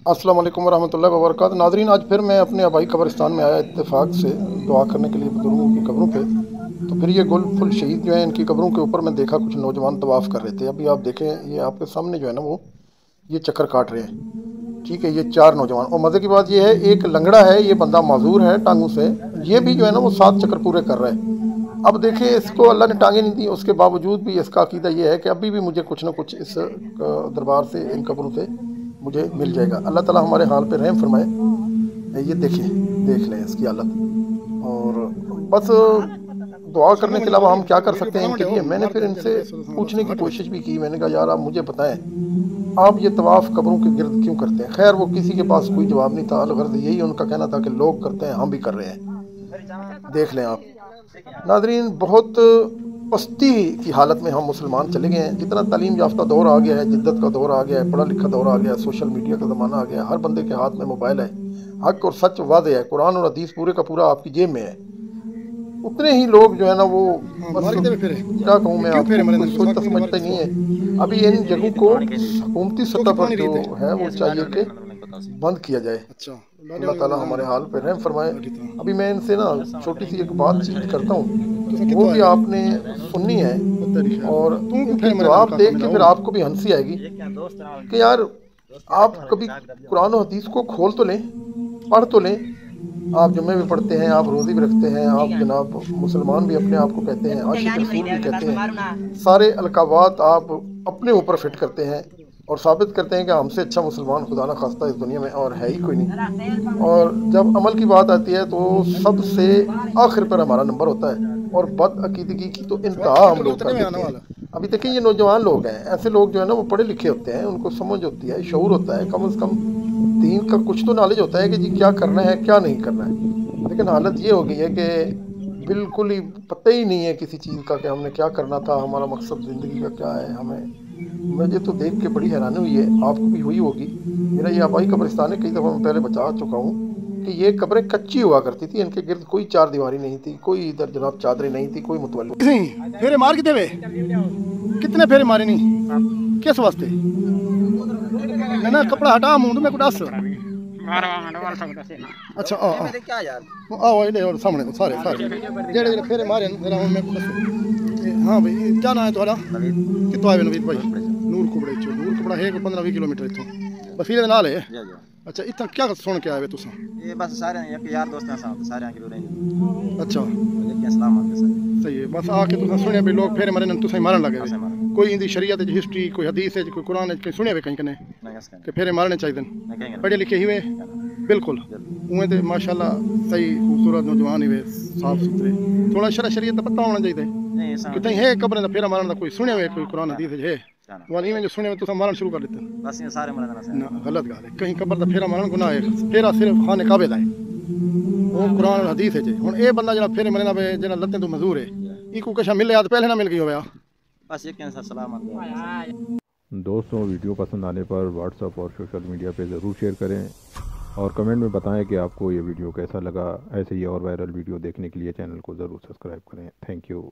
अस्सलाम वालेकुम वरहमतुल्लाहि वबरकातुहू। नाज़रीन, आज फिर मैं अपने आबाई कब्रिस्तान में आया इत्तेफाक से दुआ करने के लिए बुजुर्गों की कब्रों पे। तो फिर ये गुल फुल शहीद जो है, इनकी कब्रों के ऊपर मैं देखा कुछ नौजवान तवाफ़ कर रहे थे। अभी आप देखें, ये आपके सामने जो है ना, वो ये चक्कर काट रहे हैं। ठीक है, ये 4 नौजवान। और मज़े की बात ये है, एक लंगड़ा है, ये बंदा माजूर है टांगों से, ये भी जो है ना वो 7 चक्कर पूरे कर रहा है। अब देखिए, इसको अल्लाह ने टांगें नहीं दी, उसके बावजूद भी इसका अकीदा ये है कि अभी भी मुझे कुछ ना कुछ इस दरबार से, इन कब्रों से मुझे मिल जाएगा। अल्लाह ताला हमारे हाल पे रहम फरमाए। ये देखिए, देख लें इसकी हालत। और बस दुआ करने के अलावा हम क्या कर सकते हैं इनके लिए। मैंने फिर इनसे पूछने की कोशिश भी की। मैंने कहा, यार आप मुझे बताएं, आप ये तवाफ़ कब्रों के गिर्द क्यों करते हैं? खैर, वो किसी के पास कोई जवाब नहीं था। अलगर्ज यही उनका कहना था कि लोग करते हैं, हम भी कर रहे हैं। देख लें आप नाज़रीन, बहुत पस्ती की हालत में हम मुसलमान चले गए हैं। जितना तालीम याफ्ता दौर आ गया है, जिद्दत का दौर आ गया है, पढ़ा लिखा दौर आ गया है, सोशल मीडिया का ज़माना आ गया है, हर बंदे के हाथ में मोबाइल है, हक और सच वाज़ेह है, कुरान और हदीस पूरे का पूरा आपकी जेब में है। उतने ही लोग जो है ना वो बस क्या कहूँ मैं आपको, कोई सोचता समझता ही नहीं है। अभी इन जगहों को हुकूमती सतह पर जो है वो चाहिए कि बंद किया जाए। अल्लाह ताला हमारे हाल पे रहम फरमाए। अभी मैं इनसे ना छोटी सी एक बातचीत करता हूँ, वो भी आपने सुननी है, और इनके जवाब देख के फिर आपको भी हंसी आएगी कि यार आप कभी कुरान और हदीस को खोल तो लें, पढ़ तो लें। आप जुम्मे भी पढ़ते हैं, आप रोज़ी भी रखते हैं, आप जनाब मुसलमान भी अपने आप को कहते हैं, आशिक रसूल भी कहते हैं। सारे अलकाबात आप अपने ऊपर फिट करते हैं और साबित करते हैं कि हमसे अच्छा मुसलमान खुदा न खास्ता इस दुनिया में और है ही कोई नहीं। और जब अमल की बात आती है तो सबसे आखिर पर हमारा नंबर होता है। और बदअकीदगी की तो इंतहा हम लोग कर देते हैं। अभी देखिए, ये नौजवान लोग हैं, ऐसे लोग जो है ना वो पढ़े लिखे होते हैं, उनको समझ होती है, शऊर होता है, कम से कम दीन का कुछ तो नॉलेज होता है कि जी क्या करना है क्या नहीं करना है। लेकिन हालत ये हो गई है कि बिल्कुल ही पता ही नहीं है किसी चीज़ का कि हमने क्या करना था, हमारा मकसद ज़िंदगी का क्या है। मुझे तो देख के बड़ी हैरानी हुई है, आपको भी हुई होगी। मेरा ये आबाई कब्रिस्तान है, कई दफ़ा मैं पहले बता चुका हूँ कि ये कब्रें कच्ची हुआ करती थी, इनके गिर्द कोई चार दीवारी नहीं थी, कोई इधर जनाब चादरें नहीं थी, कोई मुतवल्ली फेरे मार कितने वे, कितने फेरे मारे नहीं, किस वास्ते ना कपड़ा हटा मुंह मैं दस। अच्छा आओ ये और सामने सारे सारे जेड़े जेड़े फेरे मारे जरा मैं हाँ भाई क्या नाम है तुम्हारा? कितों आए नवीद भाई? नूर कुबड़े चो। नूर कुबड़ा है 15-20 किलोमीटर इतों बसीरे दे नाल है। अच्छा, इतना क्या सुन के आए तुसा? ये बस सारे एक यार दोस्त हैं साथ सारे आके रहेंगे। अच्छा लेकिन सलाम आके सारे सही है। बस आके तुसा सुने भी लोग फेरे मारे तुसा मारन लगे वे? कोई इंदी शरीयत हिस्ट्री, कोई हदीस है, कोई कुरान है, कोई सुने वे कहीं कने कि फेरे मारने चाहिए? पढ़े लिखे ही वे बिल्कुल उमें तो माशाल्लाह सही खूबसूरत नौजवान ही वे, साफ सुथरे। थोड़ा शरीयत पता होना चाहिए कि तई है कब्र दा फेरा मारन दा कोई सुने वे, कोई कुरान हदीस है वाली में जो सुने वे तुसा मारन शुरू कर देते? बस ये सारे मरना ना, गलत गाल है। कहीं कब्र दा फेरा मारन गुनाह है। फेरा सिर्फ खाने काबे दा है, वो कुरान और हदीस है जे। हुन ए बंदा जड़ा फेरे मरना वे, जड़ा लत्ते तो मजदूर है, इको कशा मिले या पहले ना मिल गई होवे। बस एक के सलाम आके। दोस्तों, वीडियो पसंद आने पर व्हाट्सएप और सोशल मीडिया पे ज़रूर शेयर करें और कमेंट में बताएं कि आपको ये वीडियो कैसा लगा। ऐसे ही और वायरल वीडियो देखने के लिए चैनल को ज़रूर सब्सक्राइब करें। Thank you.